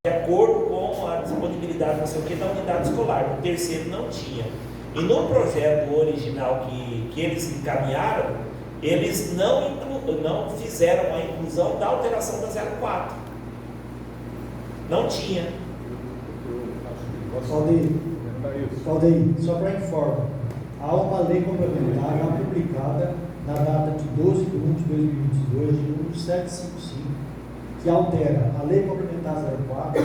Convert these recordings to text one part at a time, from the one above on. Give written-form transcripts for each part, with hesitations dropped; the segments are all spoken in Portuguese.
de acordo com a disponibilidade, não sei o que, da unidade escolar. O terceiro não tinha. E no projeto original que eles encaminharam, eles não fizeram a inclusão da alteração da 04. Não tinha. Valdeir, só para informar, há uma lei complementar já publicada na data de 12 de 1 de 2022, de número 755, que altera a Lei Complementar 04,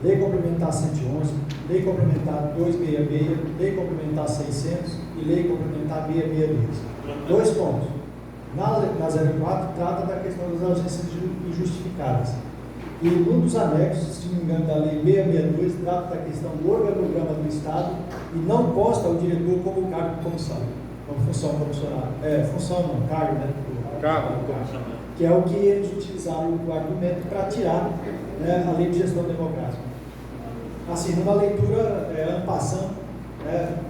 Lei Complementar 111, Lei Complementar 266, Lei Complementar 600 e Lei Complementar 662. Dois pontos. Na 04 trata da questão das ausências injustificadas. E num dos anexos, se não me engano, da Lei 662, trata da questão do organograma do Estado e não consta o diretor como cargo de comissão, como função comissionada. Função não, cargo, né? Cargo comissionado. Que é o que eles utilizaram o argumento para tirar, né, a lei de gestão democrática. Assim, numa leitura en passant,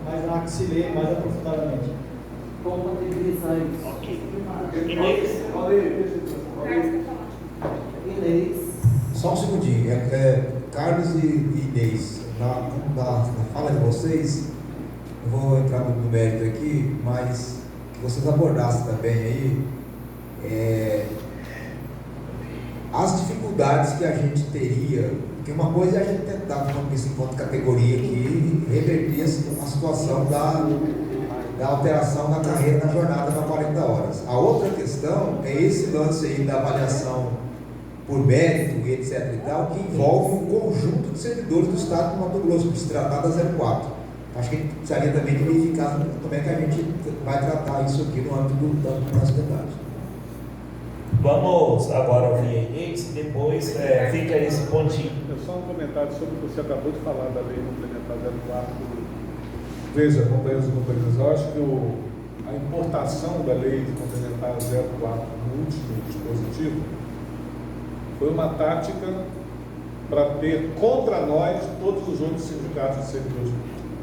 mas há que se ler mais aprofundadamente. Como compatibilizar isso? Ok. Inês. Só um segundinho, Carlos e Inês, na fala de vocês, eu vou entrar no mérito aqui, mas que vocês abordassem também aí as dificuldades que a gente teria, porque uma coisa é a gente tentar, como isso enquanto categoria aqui, reverter a situação da alteração da carreira na jornada para 40 horas. A outra questão é esse lance aí da avaliação por mérito e etc e tal, que envolve um conjunto de servidores do Estado do Mato Grosso, que se tratar da 04. Acho que a gente precisaria também de verificar como é que a gente vai tratar isso aqui no âmbito do nosso debate. Vamos agora ouvir a Inês e depois fica esse pontinho. Só um comentário sobre o que você acabou de falar da Lei Complementar 04. Veja, companheiros e companheiras, eu acho que a importação da Lei Complementar 04 no último dispositivo foi uma tática para ter contra nós todos os outros sindicatos de servidores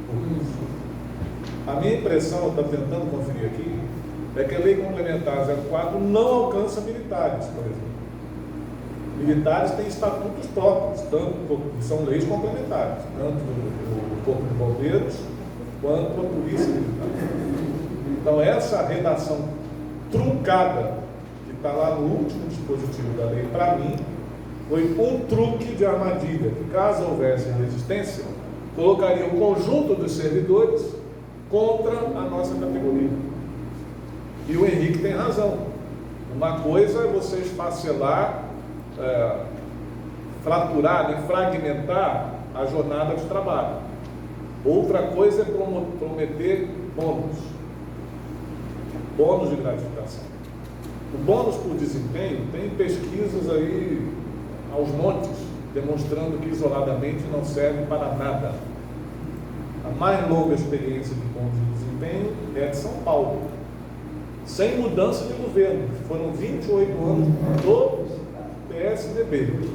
públicos. A minha impressão, eu estou tentando conferir aqui, é que a Lei Complementar 04 não alcança militares, por exemplo. Militares têm estatutos próprios, são leis complementares, tanto o Corpo de Bombeiros quanto a Polícia Militar. Então, essa redação truncada está lá no último dispositivo da lei, para mim, foi um truque de armadilha, que caso houvesse resistência, colocaria o conjunto dos servidores contra a nossa categoria. E o Henrique tem razão. Uma coisa é você esfacelar, fraturar, fragmentar a jornada de trabalho. Outra coisa é prometer bônus de gratificação. O bônus por desempenho tem pesquisas aí aos montes, demonstrando que isoladamente não serve para nada. A mais longa experiência de bônus de desempenho é de São Paulo, sem mudança de governo. Foram 28 anos do PSDB.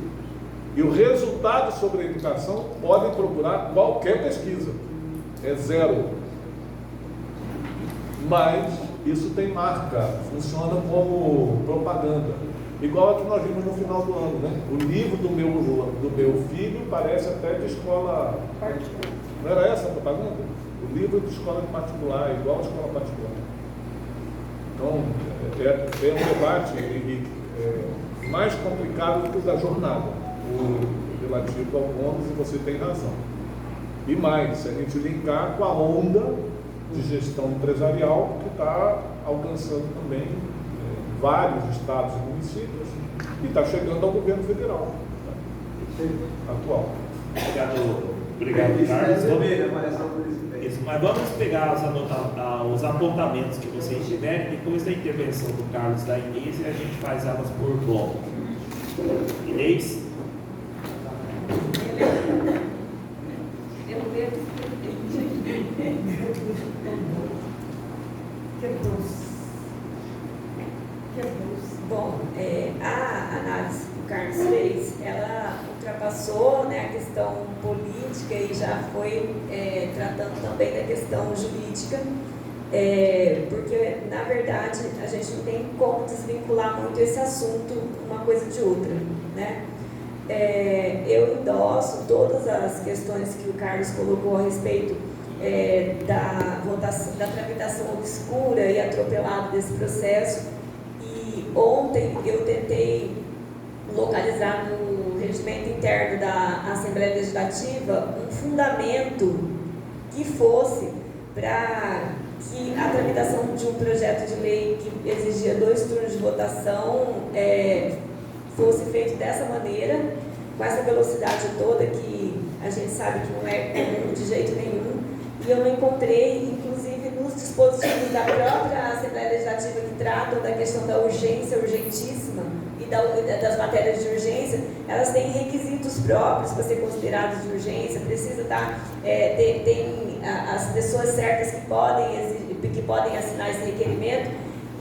E o resultado sobre a educação podem procurar qualquer pesquisa. É zero. Mas isso tem marca, funciona como propaganda. Igual a que nós vimos no final do ano, né? O livro do meu filho parece até de escola particular. Não era essa a propaganda? O livro de escola particular, igual a escola particular. Então, é um debate, Henrique, mais complicado do que o da jornada, o relativo ao bônus, e você tem razão. E mais, se a gente linkar com a onda de gestão empresarial que está alcançando também vários estados e municípios e está chegando ao governo federal atual. Obrigado, Carlos. Isso, mas vamos pegar os apontamentos que vocês tiverem depois da intervenção do Carlos e da Inês e a gente faz elas por bloco. Inês? Bom, a análise que o Carlos fez, ela ultrapassou, né, a questão política e já foi tratando também da questão jurídica, porque, na verdade, a gente não tem como desvincular muito esse assunto uma coisa de outra, né? Eu, em todas as questões que o Carlos colocou a respeito da votação, da tramitação obscura e atropelada desse processo. E ontem eu tentei localizar no regimento interno da Assembleia Legislativa um fundamento que fosse para que a tramitação de um projeto de lei que exigia 2 turnos de votação fosse feito dessa maneira, com essa velocidade toda que a gente sabe que não é comum de jeito nenhum. E eu não encontrei, inclusive nos dispositivos da própria Assembleia Legislativa que tratam da questão da urgência, urgentíssima, e das matérias de urgência, elas têm requisitos próprios para ser consideradas de urgência, precisa tem as pessoas certas que podem assinar esse requerimento.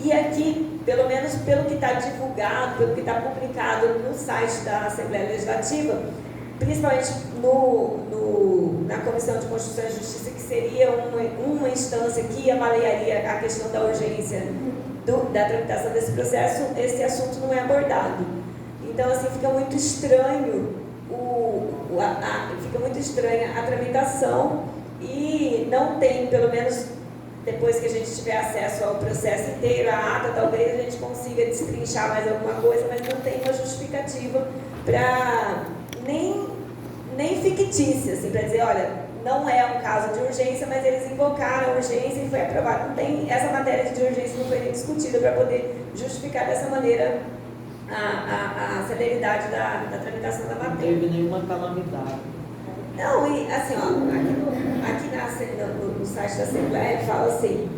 E aqui, pelo menos pelo que está divulgado, pelo que está publicado no site da Assembleia Legislativa, principalmente na Comissão de Constituição e Justiça, que seria uma instância que avaliaria a questão da urgência da tramitação desse processo, esse assunto não é abordado. Então, assim, fica muito estranho a tramitação e não tem, pelo menos depois que a gente tiver acesso ao processo inteiro, a ata, talvez a gente consiga destrinchar mais alguma coisa, mas não tem uma justificativa para nem fictícia, assim, para dizer, olha, não é um caso de urgência, mas eles invocaram a urgência e foi aprovado. Não tem, essa matéria de urgência não foi nem discutida para poder justificar dessa maneira a celeridade da tramitação da matéria. Não teve nenhuma calamidade. Não, e assim, ó, aqui no site da Assembleia fala assim,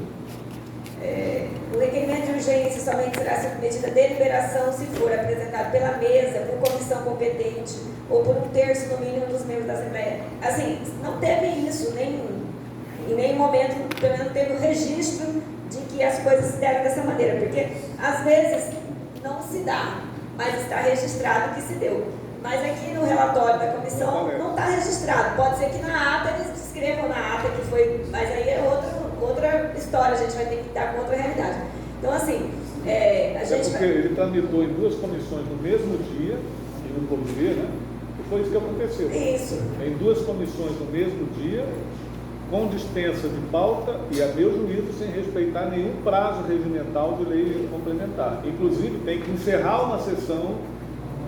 o requerimento de urgência somente será submetido à deliberação se for apresentado pela mesa, por comissão competente ou por 1/3 no mínimo dos membros da Assembleia. Assim, não teve isso, em nenhum momento, pelo menos teve o registro de que as coisas se deram dessa maneira, porque às vezes não se dá, mas está registrado que se deu. Mas aqui no relatório da comissão não está registrado. Pode ser que na ata eles descrevam na ata que foi, mas aí é outra história, a gente vai ter que lidar com outra realidade. Então, assim, a gente porque ele tramitou em 2 comissões no mesmo dia, e no comitê, né? E foi isso que aconteceu. Isso. Em 2 comissões no mesmo dia, com dispensa de pauta e, a meu juízo, sem respeitar nenhum prazo regimental de lei complementar. Inclusive, tem que encerrar uma sessão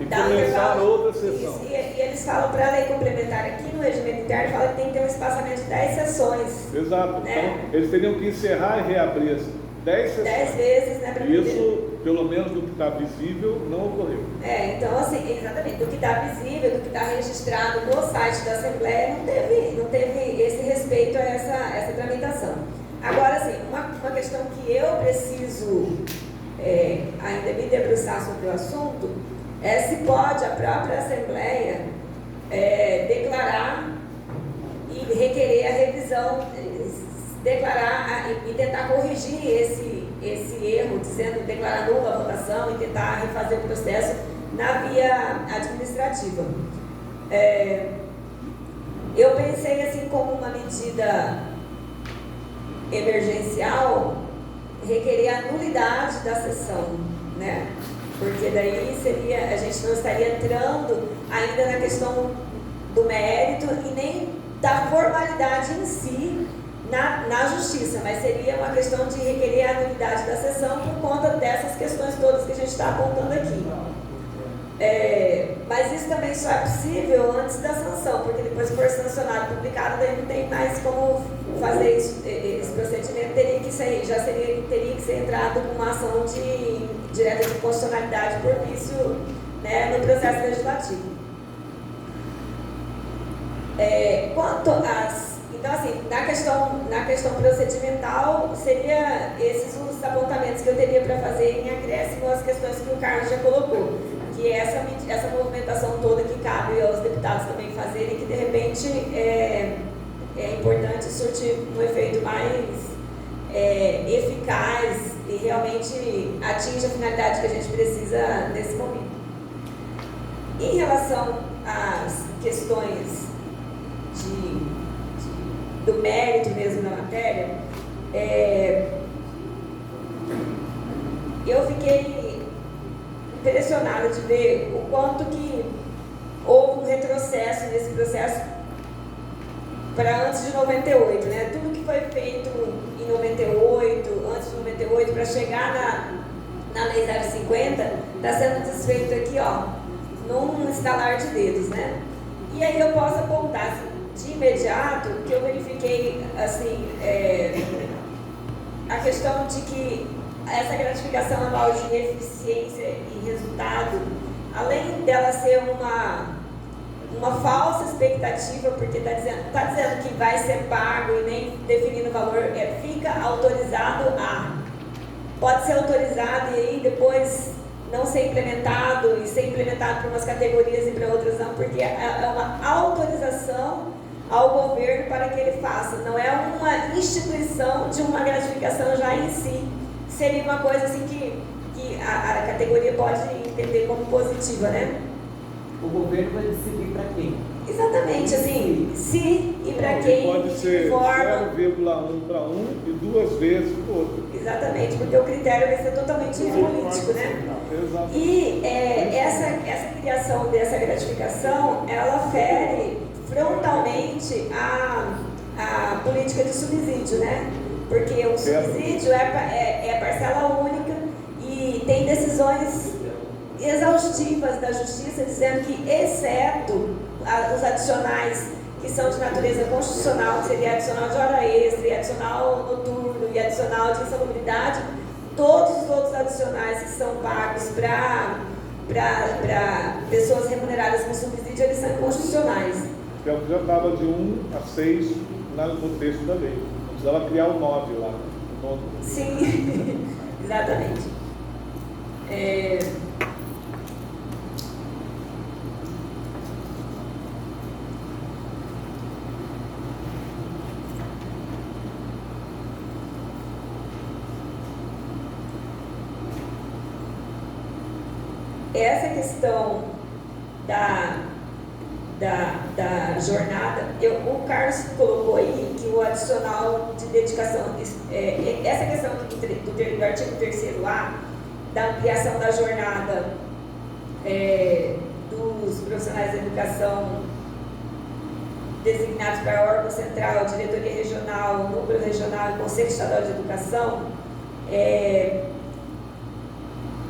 e começar outra sessão. E eles falam para a lei complementar aqui no regimento interno, fala que tem que ter um espaçamento de 10 sessões. Exato. Né? Então, eles teriam que encerrar e reabrir as 10 sessões. 10 vezes, né? Pra Isso, pelo menos do que está visível, não ocorreu. Então, assim, exatamente, do que está visível, do que está registrado no site da Assembleia, não teve esse respeito a essa tramitação. Agora, assim, uma questão que eu preciso ainda me debruçar sobre o assunto é se pode a própria Assembleia declarar e requerer a revisão, declarar e tentar corrigir esse erro, declarar nula a votação e tentar refazer o processo na via administrativa. Eu pensei assim como uma medida emergencial, requerer a nulidade da sessão, né? Porque daí a gente não estaria entrando ainda na questão do mérito e nem da formalidade em si na justiça, mas seria uma questão de requerer a nulidade da sessão por conta dessas questões todas que a gente está apontando aqui. Mas isso também só é possível antes da sanção, porque depois que for sancionado, publicado, daí não tem mais como fazer isso, esse procedimento teria que ser entrado com uma ação direta de constitucionalidade por vício, né, no processo legislativo. Então, assim, na questão procedimental, seria esses os apontamentos que eu teria para fazer em acréscimo às questões que o Carlos já colocou, que é essa movimentação toda que cabe aos deputados também fazerem, que de repente é importante surtir um efeito mais eficaz e realmente atinge a finalidade que a gente precisa nesse momento. Em relação às questões do mérito mesmo da matéria, eu fiquei impressionada de ver o quanto que houve um retrocesso nesse processo processo para antes de 98, né? Tudo que foi feito em 98, antes de 98, para chegar na Lei 050, está sendo desfeito aqui, ó, num estalar de dedos, né? E aí eu posso apontar, assim, de imediato, que eu verifiquei, assim, a questão de que essa gratificação anual de eficiência e resultado, além dela ser uma falsa expectativa, porque está dizendo que vai ser pago e nem definindo o valor, fica autorizado pode ser autorizado e aí depois não ser implementado e ser implementado para umas categorias e para outras não, porque é uma autorização ao governo para que ele faça, não é uma instituição de uma gratificação já em si. Seria uma coisa assim que a categoria pode entender como positiva, né? O governo vai decidir para quem? Exatamente, assim, se e para quem, pode ser de forma... 0,1 para um e 2 vezes para o outro. Exatamente, porque o critério vai ser totalmente político, né? Exato. E essa criação dessa gratificação, ela fere frontalmente a política de subsídio, né? Porque o subsídio é parcela única e tem decisões exaustivas da Justiça dizendo que, exceto os adicionais que são de natureza constitucional, que seria adicional de hora extra, e adicional noturno e adicional de insalubridade, todos os outros adicionais que são pagos para pessoas remuneradas com subsídio, eles são inconstitucionais. Que é o que já estava de 1 a 6 no texto da lei. Não precisava criar o 9 lá. Sim, exatamente. Essa questão da jornada, o Carlos colocou aí que o adicional de dedicação, essa questão do artigo 3º-A, da ampliação da jornada dos profissionais da educação designados para órgão central, diretoria regional, núcleo regional e conselho estadual de educação,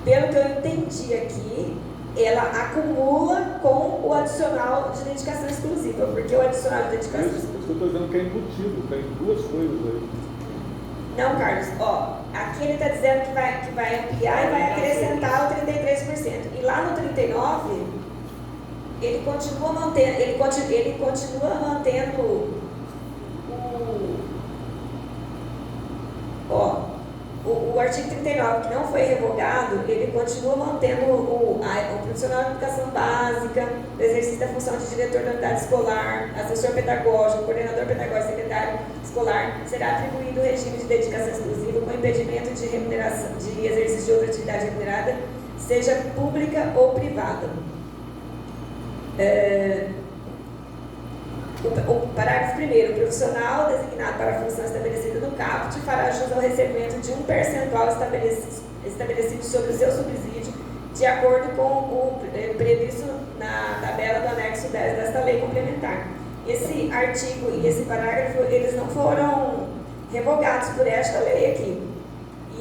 pelo que eu entendi aqui, ela acumula com o adicional de dedicação exclusiva, porque o adicional de dedicação exclusiva... Isso que eu estou dizendo que é embutido, tem duas coisas aí. Não, Carlos, aqui ele está dizendo que vai ampliar e vai acrescentar o 33%. E lá no 39, ele continua mantendo o artigo 39, que não foi revogado, ele continua mantendo o profissional de educação básica, o exercício da função de diretor da unidade escolar, assessor pedagógico, coordenador pedagógico, secretário escolar, será atribuído o regime de dedicação exclusiva com impedimento de remuneração, de exercício de outra atividade remunerada, seja pública ou privada. O parágrafo 1º, o profissional designado para a função estabelecida no CAPT fará jus ao recebimento de um percentual estabelecido sobre o seu subsídio, de acordo com o previsto na tabela do anexo 10 desta lei complementar. Esse artigo e esse parágrafo, eles não foram revogados por esta lei aqui.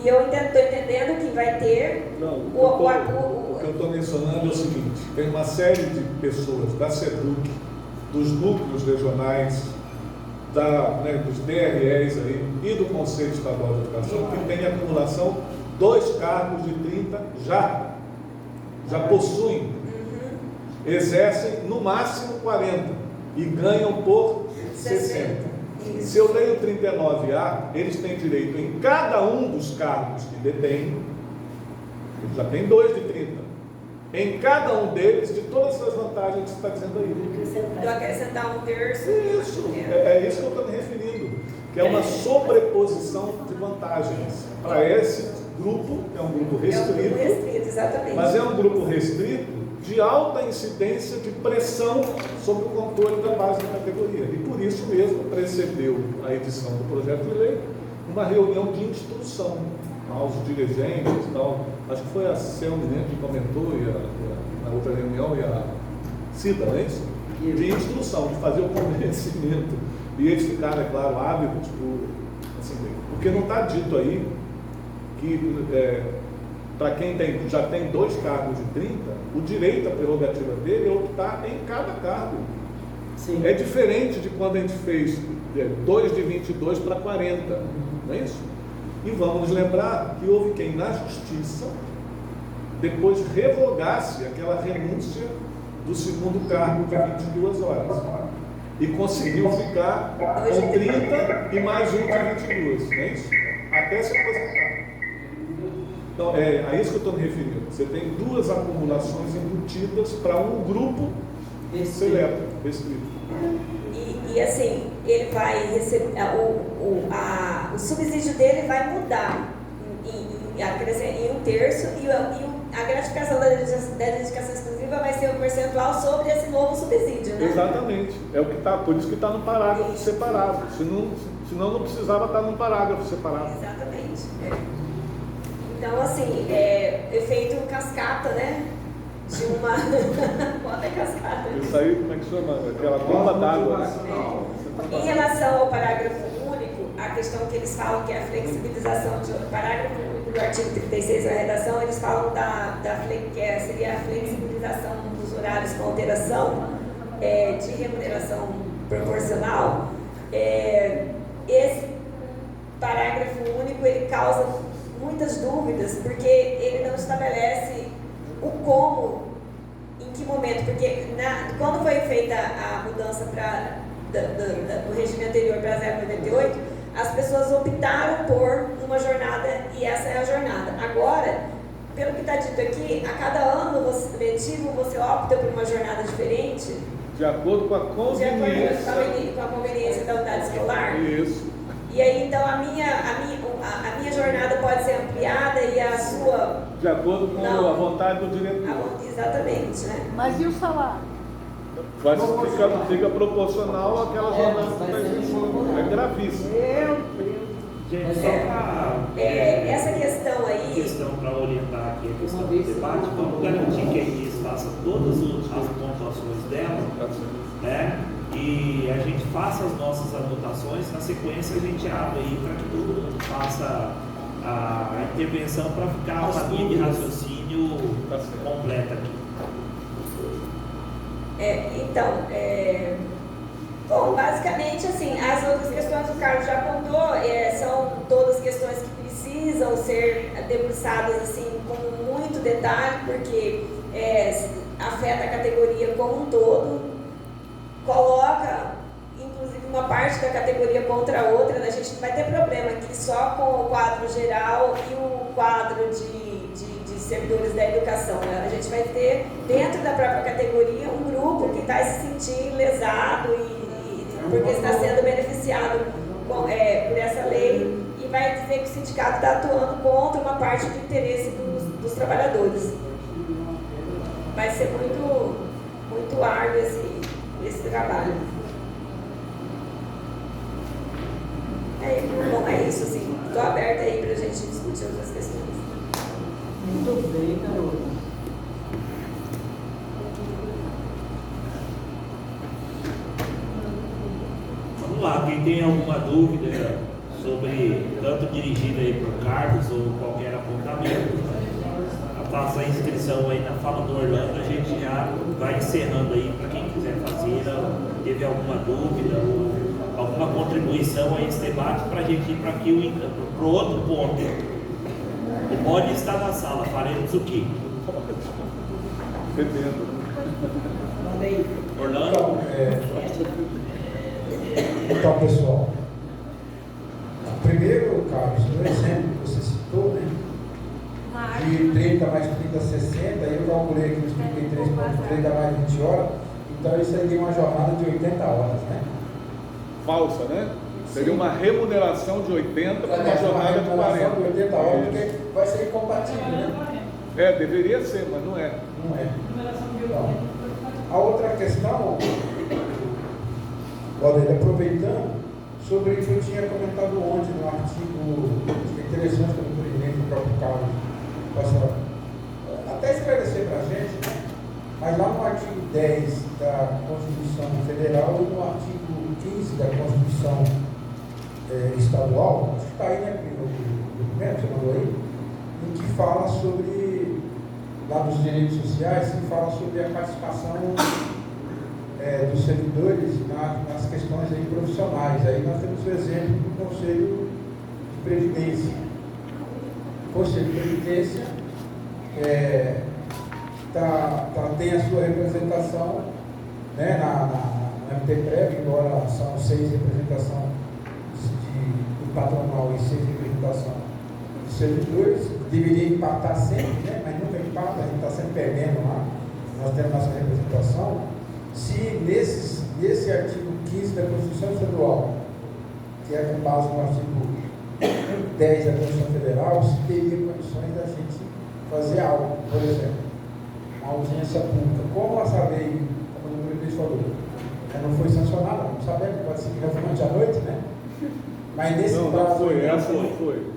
E eu estou entendendo que vai ter... Não, o que eu estou mencionando é o seguinte, tem uma série de pessoas da SEDUC, dos núcleos regionais, dos DREs aí, e do Conselho Estadual de Educação, que tem acumulação 2 cargos de 30 já possuem, exercem no máximo 40 e ganham por 60. Se eu leio 39A, eles têm direito em cada um dos cargos que detêm, eles já tem 2 de 30. Em cada um deles, de todas as vantagens que você está dizendo aí. Do acrescentar 1/3. Isso, é isso que eu estou me referindo. Que é uma sobreposição de vantagens para esse grupo, que é um grupo restrito. É um grupo restrito, exatamente. Mas é um grupo restrito de alta incidência de pressão sobre o controle da base da categoria. E por isso mesmo precedeu a edição do projeto de lei uma reunião de instrução aos dirigentes e tal. Acho que foi a Selmi, né, que comentou, na outra reunião, e a Cida, não é isso? de instrução, de fazer o convencimento. E eles ficaram, é claro, ávidos, assim, porque não está dito aí que para quem já tem 2 cargos de 30, o direito, a prerrogativa dele é optar em cada cargo. Sim. É diferente de quando a gente fez 2 de 22 para 40, não é isso? E vamos nos lembrar que houve quem na justiça depois revogasse aquela renúncia do segundo cargo de 22 horas. E conseguiu ficar com 30 e mais um de 22, não é isso? Até se aposentar. Então, a isso que eu estou me referindo. Você tem 2 acumulações embutidas para um grupo seleto, restrito. E assim, ele vai receber, o subsídio dele vai mudar em 1/3 e a gratificação da dedicação exclusiva vai ser um percentual sobre esse novo subsídio, né? Exatamente. É o que está, por isso que está no parágrafo separado. Senão não precisava estar num parágrafo separado. Exatamente. Então, assim, efeito cascata, né? De uma. Bota cascata. Isso aí, como é que chama? Aquela bomba d'água. Em relação ao parágrafo único, a questão que eles falam que é a flexibilização de parágrafo único do artigo 36 da redação, eles falam seria a flexibilização dos horários com alteração de remuneração proporcional. Esse parágrafo único ele causa muitas dúvidas, porque ele não estabelece o como, em que momento, porque quando foi feita a mudança do regime anterior para 0,98, as pessoas optaram por uma jornada e essa é a jornada. Agora, pelo que está dito aqui, a cada ano letivo você opta por uma jornada diferente. De acordo com a conveniência. Com a conveniência da unidade escolar. Isso. E aí, então, a minha jornada pode ser ampliada e a sua... De acordo com a vontade do diretor. Exatamente, né? Mas e o salário? Fica proporcional àquela jornada que está existindo. É gravíssimo. Meu Deus. Gente, só para essa questão aí... para orientar aqui a questão do debate, vamos garantir que a Inês faça todas as pontuações dela, né? E a gente faça as nossas anotações, na sequência a gente abre aí para que todo mundo faça a intervenção para ficar uma linha de raciocínio completa aqui. Bom, basicamente assim, as outras questões que o Carlos já apontou são todas questões que precisam ser debruçadas assim com muito detalhe, porque afeta a categoria como um todo. Coloca, inclusive, uma parte da categoria contra a outra, né? A gente não vai ter problema aqui só com o quadro geral e o quadro de servidores da educação, né? A gente vai ter, dentro da própria categoria, um grupo que está se sentindo lesado porque está sendo beneficiado por essa lei e vai dizer que o sindicato está atuando contra uma parte do interesse dos trabalhadores. Vai ser muito, muito árduo esse trabalho. Bom, é isso, assim. Estou aberta aí para a gente discutir outras questões. Muito bem, garota. Vamos lá, quem tem alguma dúvida sobre, tanto dirigida aí por Carlos ou qualquer apontamento, faça a inscrição aí na fala do Orlando, a gente já vai encerrando aí para quem quiser fazer, teve alguma dúvida ou alguma contribuição a esse debate para a gente ir para aqui para o outro ponto. O mod está na sala, faremos o quê? Bebendo. Orlando? Então, pessoal, primeiro, Carlos, no exemplo que você citou, né? De 30 mais 30, 60, eu calculei aqui nos 33,3 dá mais 20 horas, então isso aí deu uma jornada de 80 horas, né? Falsa, né? Seria uma remuneração de 80 para uma jornada de 40. De 80 horas, porque vai ser incompatível, né? Deveria ser, mas não é. Não é. Então, a outra questão, Valdir, aproveitando, sobre o que eu tinha comentado ontem no artigo, interessante que o presidente do próprio Carlos possa até esclarecer para a gente, né? Mas lá no artigo 10 da Constituição Federal e no artigo 15 da Constituição Estadual, acho que está aí, né, no documento, você mandou aí, em que fala sobre, lá dos direitos sociais, que fala sobre a participação dos servidores nas questões aí profissionais. Aí nós temos o exemplo do Conselho de Previdência. O Conselho de Previdência tem a sua representação, né, na MTPREV, embora são 6 representações do patronal e 6 representação dos servidores, deveria empatar sempre, né, mas nunca empata, a gente está sempre perdendo lá, nós temos nossa representação. Se nesse artigo 15 da Constituição Estadual, que é com base no artigo 10 da Constituição Federal, se teria condições da gente fazer algo, por exemplo, uma audiência pública. Como essa lei, como o presidente falou, não foi sancionada, não sabemos, pode ser que já foi ontem à noite, né? Mas nesse não, prazo. Não foi, essa não foi.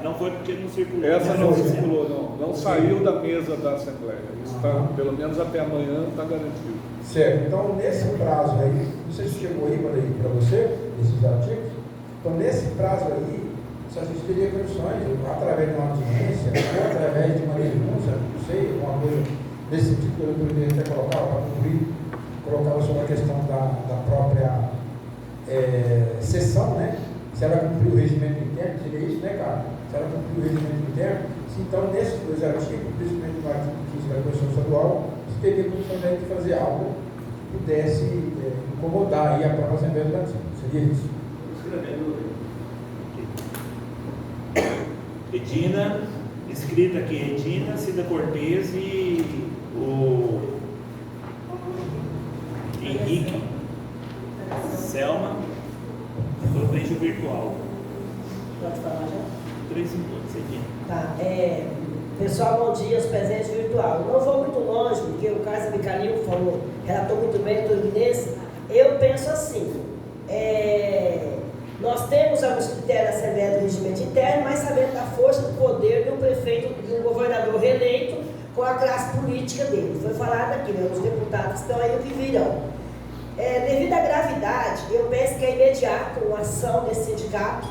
Não foi porque não circulou. Essa não circulou, não saiu da mesa da Assembleia. Isso está, pelo menos até amanhã, está garantido. Certo, então nesse prazo aí, não sei se chegou aí para você, esses artigos, então nesse prazo aí, se a gente teria condições, através de uma audiência, ou através de uma denúncia, não sei, alguma coisa desse sentido que eu poderia até colocar, para cumprir, colocava sobre a questão da própria sessão, né? Se ela cumpriu o regimento interno, seria isso, né, cara? Se ela cumpriu o regimento interno, então nesses 2 artigos, principalmente no artigo 15 da Constituição Estadual, se teria condições de fazer algo que pudesse incomodar aí a própria Assembleia Legislativa. Seria isso. Edina, escrita aqui, Edina, Cida Cortez e o Henrique, Selma, do beijo virtual. Pode falar já? 3 minutos, Edina. Tá. Pessoal, bom dia, os presentes virtual. Não vou muito longe, porque o Cássio Bicalil falou, relatou muito bem o Inês. Eu penso assim, nós temos alguns critérios da Assembleia do Regimento Interno, mas sabendo da força do poder de um prefeito, de um governador reeleito com a classe política dele. Foi falado aqui, né? Os deputados estão aí o que virão. Devido à gravidade, eu penso que é imediato uma ação desse sindicato,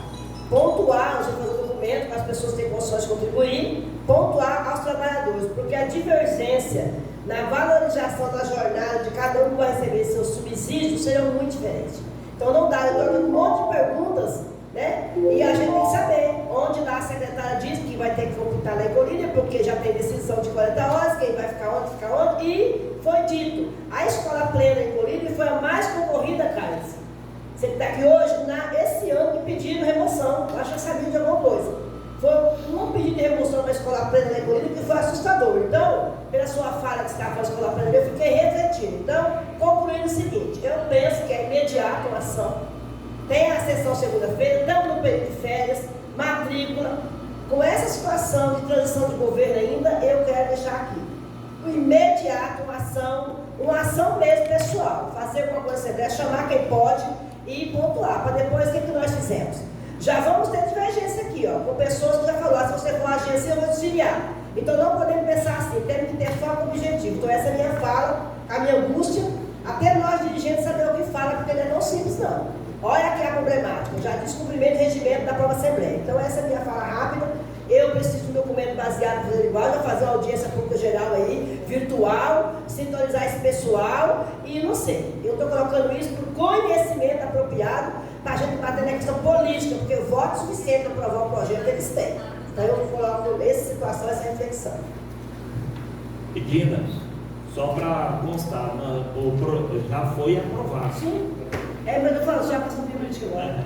pontuar, nós vamos fazer um documento para as pessoas terem condições de contribuir, pontuar aos trabalhadores, porque a divergência na valorização da jornada de cada um que vai receber seus subsídios serão muito diferentes. Então não dá, eu estou dando um monte de perguntas, né? E a gente tem que saber onde lá a secretária diz que vai ter que computar na Ecolínia, porque já tem decisão de 40 horas, quem vai ficar onde, e foi dito, a escola plena em Ecolínia foi a mais concorrida, Carlos. Você que está aqui hoje, esse ano que pediram remoção, eu acho que sabia de alguma coisa. Foi um pedido de remoção da escola plena na Ecolínia que foi assustador. Então, pela sua fala que você estava falando da escola plena, eu fiquei refletindo. Então, concluindo o seguinte, eu penso que é imediato uma ação. Tem a sessão segunda-feira, estamos no período de férias, matrícula. Com essa situação de transição de governo ainda, eu quero deixar aqui. O imediato, uma ação mesmo pessoal. Fazer alguma coisa na Assembleia, chamar quem pode e pontuar. Para depois, o que nós fizemos? Já vamos ter divergência aqui, com pessoas que já falaram, se você for agência, eu vou desfiliar. Então não podemos pensar assim, temos que ter foco objetivo. Então essa é a minha fala, a minha angústia, até nós dirigentes saber o que fala, porque não é tão simples não. Olha aqui a problemática, já descumprimento de regimento da própria Assembleia. Então essa é a minha fala rápida, eu preciso de um documento baseado no igual, já fazer uma audiência pública geral aí, virtual, sintonizar esse pessoal e não sei. Eu estou colocando isso por conhecimento apropriado, para a gente bater na questão política, porque o voto suficiente para aprovar o projeto eles têm. Então eu coloco essa situação, essa reflexão. Edina, só para constar, já foi aprovado. Sim. Mas eu falo, já passou política agora.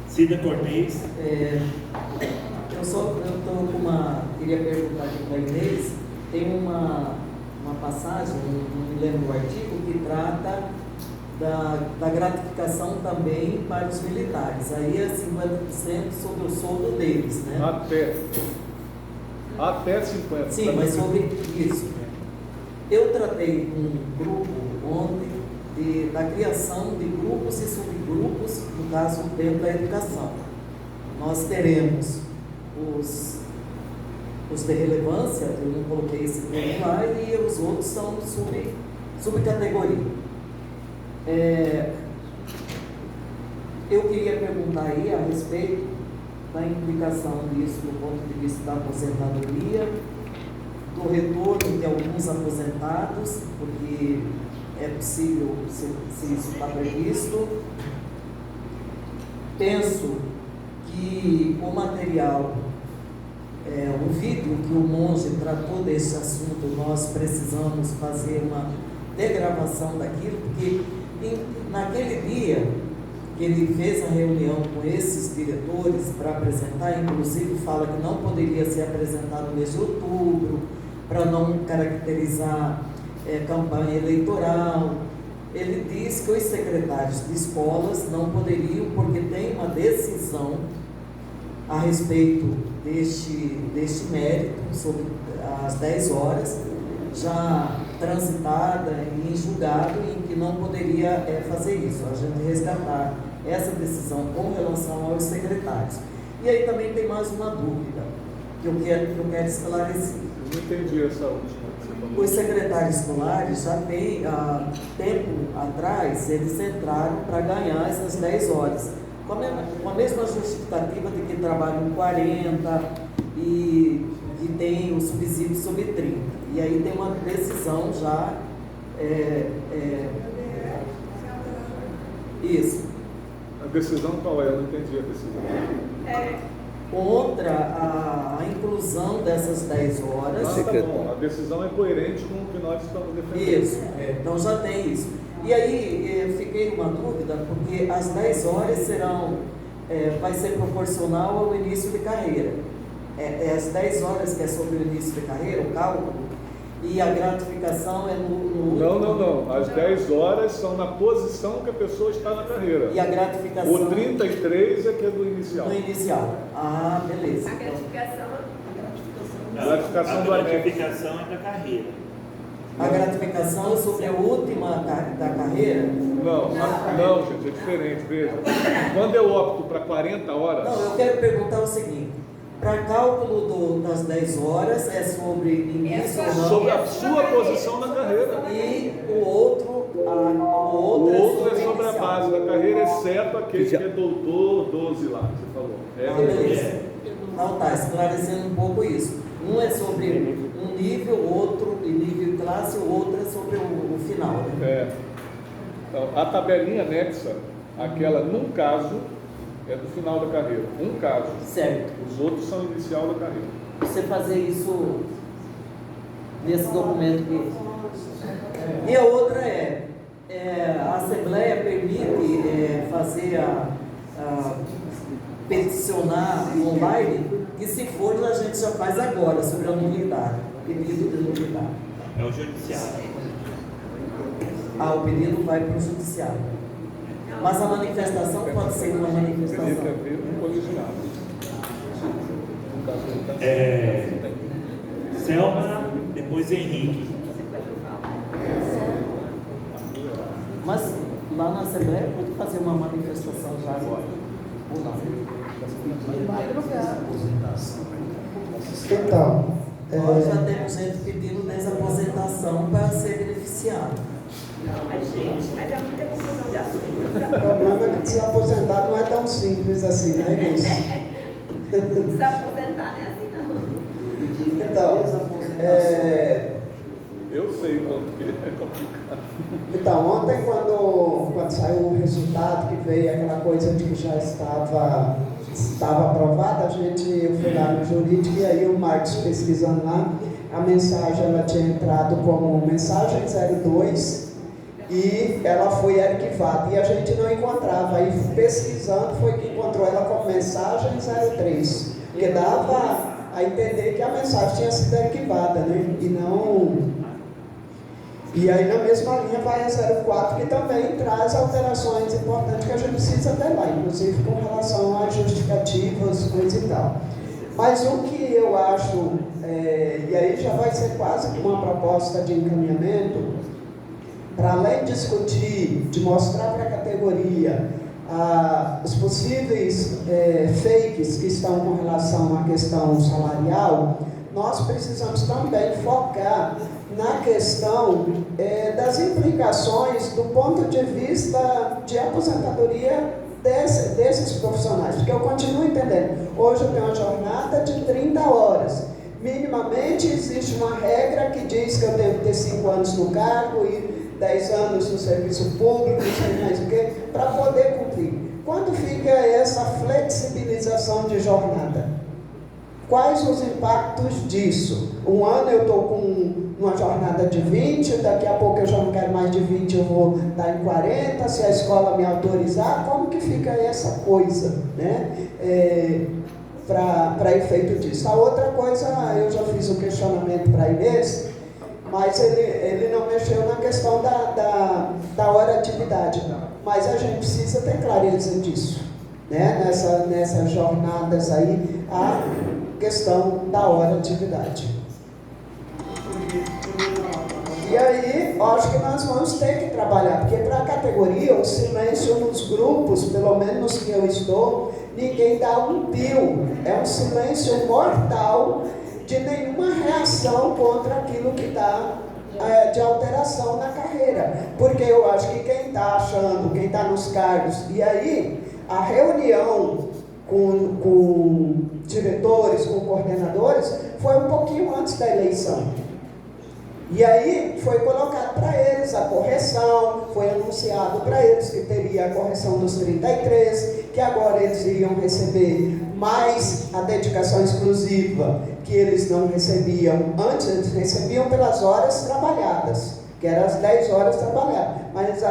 Cida Cortez. Eu estou com queria perguntar aqui para a Inês, tem uma passagem, não me lembro do artigo, que trata da gratificação também para os militares. Aí é 50% sobre o soldo deles, né? Até 50%. Sim, mas sobre isso. Eu tratei com um grupo ontem da criação de grupos e subgrupos, no caso dentro da educação. Nós teremos os de relevância, eu não coloquei esse termo lá, e os outros são subcategoria. Eu queria perguntar aí a respeito da implicação disso do ponto de vista da aposentadoria, do retorno de alguns aposentados, porque é possível se isso está previsto. Penso que o material, o vídeo que o monge tratou desse assunto, nós precisamos fazer uma degravação daquilo, porque naquele dia que ele fez a reunião com esses diretores para apresentar, inclusive fala que não poderia ser apresentado no mês de outubro, para não caracterizar campanha eleitoral. Ele diz que os secretários de escolas não poderiam, porque tem uma decisão a respeito deste mérito, sobre as 10 horas, já transitada e em julgado, em que não poderia fazer isso, a gente resgatar essa decisão com relação aos secretários. E aí também tem mais uma dúvida que eu quero esclarecer. Eu não entendi essa última. Os secretários escolares já tem, há tempo atrás, eles entraram para ganhar essas 10 horas, com a mesma justificativa de que trabalham 40 e tem o subsídio sobre 30. E aí tem uma decisão já. Isso. A decisão qual é? Eu não entendi a decisão. Contra a inclusão dessas 10 horas. Tá bom. A decisão é coerente com o que nós estamos defendendo. Isso, então já tem isso. E aí eu fiquei com uma dúvida, porque as 10 horas vai ser proporcional ao início de carreira. As 10 horas que é sobre o início de carreira, o cálculo, e a gratificação é no Não. As 10 horas são na posição que a pessoa está na carreira. E a gratificação... O 33 é que é do inicial. Do inicial. Ah, beleza. A gratificação A gratificação é da carreira. A gratificação é sobre a última da carreira? Não, gente, é diferente, veja. Quando eu opto para 40 horas... Não, eu quero perguntar o seguinte. Para cálculo das 10 horas é sobre início ou não? Sobre a sua posição na carreira. E o outro é sobre a base da carreira, exceto aquele que é doutor 12 lá, que você falou. Beleza. Então tá, esclarecendo um pouco isso. Um é sobre um nível, outro e nível de classe, o outro é sobre o final. Né? Então, a tabelinha anexa, aquela num caso, é do final da carreira. Um caso. Certo. Os outros são inicial da carreira. Você fazer isso nesse documento aqui. E a outra a Assembleia permite fazer peticionar online, e se for a gente já faz agora sobre a nulidade, pedido de nulidade. É o judiciário. O pedido vai para o judiciário. Mas a manifestação pode ser uma manifestação. Teria que haver um colegiado. Selma, depois Henrique. Mas lá na Assembleia pode fazer uma manifestação já agora. Ou não? Então, Nós já temos gente pedindo desaposentação para ser beneficiado. Mas é muita confusão de assunto. o problema é que se aposentar não é tão simples assim, né, isso? Desaposentar não é assim, não. Então, Eu sei quanto que é complicado. Então, ontem quando saiu o resultado, que veio aquela coisa de que já estava aprovada, eu fui lá no jurídico, e aí o Marcos pesquisando lá, a mensagem ela tinha entrado como mensagem 02 e ela foi arquivada e a gente não encontrava. Aí pesquisando foi que encontrou ela como mensagem 03, porque dava a entender que a mensagem tinha sido arquivada, né? E aí na mesma linha vai a 04, que também traz alterações importantes que a gente precisa ter lá, inclusive com relação a justificativas, coisa e tal. Mas o que eu acho, e aí já vai ser quase uma proposta de encaminhamento, para além de discutir, de mostrar para a categoria os possíveis fakes que estão com relação à questão salarial, nós precisamos também focar na questão das implicações do ponto de vista de aposentadoria desses profissionais, porque eu continuo entendendo, hoje eu tenho uma jornada de 30 horas, minimamente existe uma regra que diz que eu devo ter 5 anos no cargo e 10 anos no serviço público, não sei mais o que, para poder cumprir. Quando fica essa flexibilização de jornada? Quais os impactos disso? Um ano eu estou com uma jornada de 20, daqui a pouco eu já não quero mais de 20, eu vou estar em 40, se a escola me autorizar, como que fica essa coisa, né? Para efeito disso. A outra coisa, eu já fiz um questionamento para a Inês, mas ele não mexeu na questão da hora atividade, mas a gente precisa ter clareza disso, né? Nessas jornadas aí, a questão da hora atividade. E aí, acho que nós vamos ter que trabalhar, porque para a categoria, o silêncio nos grupos, pelo menos que eu estou, ninguém dá um pio. É um silêncio mortal de nenhuma reação contra aquilo que está de alteração na carreira. Porque eu acho que quem está achando, quem está nos cargos, e aí a reunião com diretores, com coordenadores, foi um pouquinho antes da eleição. E aí foi colocado para eles a correção, foi anunciado para eles que teria a correção dos 33, que agora eles iriam receber mais a dedicação exclusiva, que eles não recebiam antes, eles recebiam pelas horas trabalhadas, que eram as 10 horas trabalhadas, mas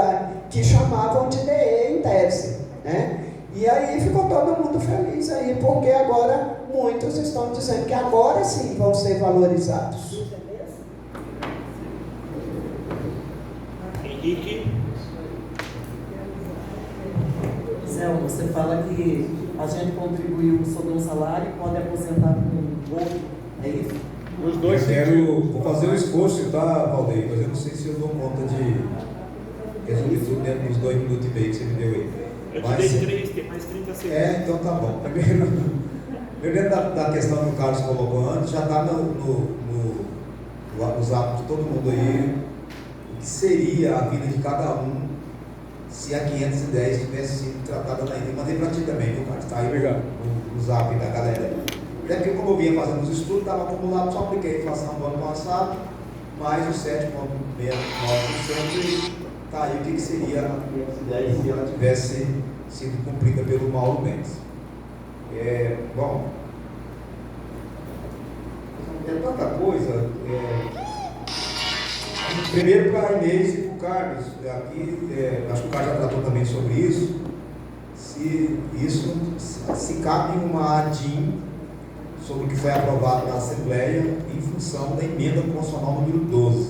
que chamavam de DE em tese, né? E aí ficou todo mundo feliz aí, porque agora muitos estão dizendo que agora sim vão ser valorizados. Henrique? Zé, você fala que a gente contribuiu sobre um salário e pode aposentar com outro, é isso? Os dois vou fazer um esforço, tá, Valdeir? Mas eu não sei se eu dou conta de resolver tudo dentro dos 2 minutos e meio que você me deu aí. Eu te dei 3, tem mais 30 segundos. Então tá bom. Primeiro dentro da questão que o Carlos colocou antes, já está nos atos de todo mundo aí, o que seria a vida de cada um se a 510 tivesse sido tratada na ilha. Mandei para ti também, viu, Carlos? Está aí no zap da galera. Até porque, como eu vinha fazendo os estudos, estava acumulado, só apliquei a inflação do ano passado, mais os 7,69%, e está aí o que seria a 510 se ela tivesse sido cumprida pelo Mauro Mendes. Bom, é tanta coisa. Primeiro para a Inês e para o Carlos, aqui, acho que o Carlos já tratou também sobre isso, se cabe uma ADIM sobre o que foi aprovado na Assembleia em função da emenda constitucional número 12.